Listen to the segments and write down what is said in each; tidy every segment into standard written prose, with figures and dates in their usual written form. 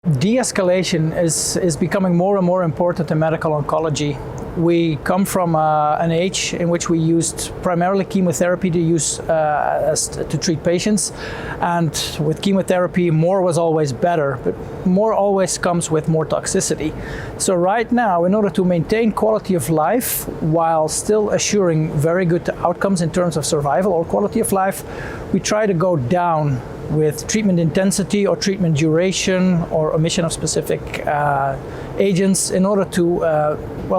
De-escalation is becoming more and more important in medical oncology. We come from an age in which we used primarily chemotherapy to treat patients, and with chemotherapy more was always better, but more always comes with more toxicity. So right now, in order to maintain quality of life while still assuring very good outcomes in terms of survival or quality of life, we try to go down with treatment intensity or treatment duration or omission of specific agents in order to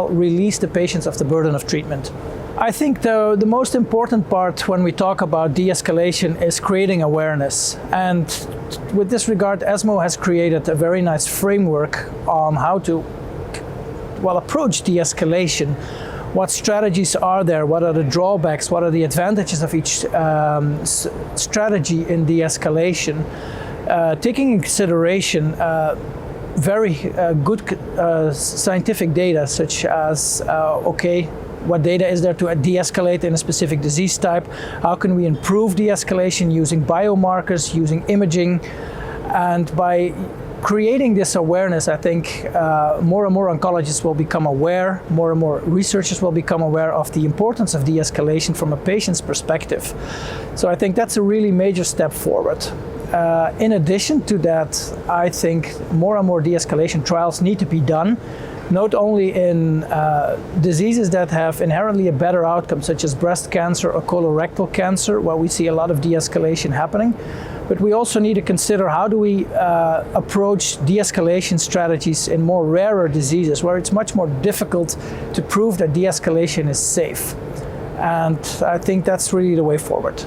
release the patients of the burden of treatment. I think the most important part when we talk about de-escalation is creating awareness. And with this regard, ESMO has created a very nice framework on how to approach de-escalation. What strategies are there? What are the drawbacks? What are the advantages of each strategy in de-escalation? Taking in consideration very good scientific data, such as, what data is there to de-escalate in a specific disease type? How can we improve de-escalation using biomarkers, using imaging? And by creating this awareness, I think more and more oncologists will become aware, more and more researchers will become aware of the importance of de-escalation from a patient's perspective. So I think that's a really major step forward. In addition to that, I think more and more de-escalation trials need to be done, not only in diseases that have inherently a better outcome, such as breast cancer or colorectal cancer, where we see a lot of de-escalation happening, but we also need to consider how do we approach de-escalation strategies in more rarer diseases, where it's much more difficult to prove that de-escalation is safe. And I think that's really the way forward.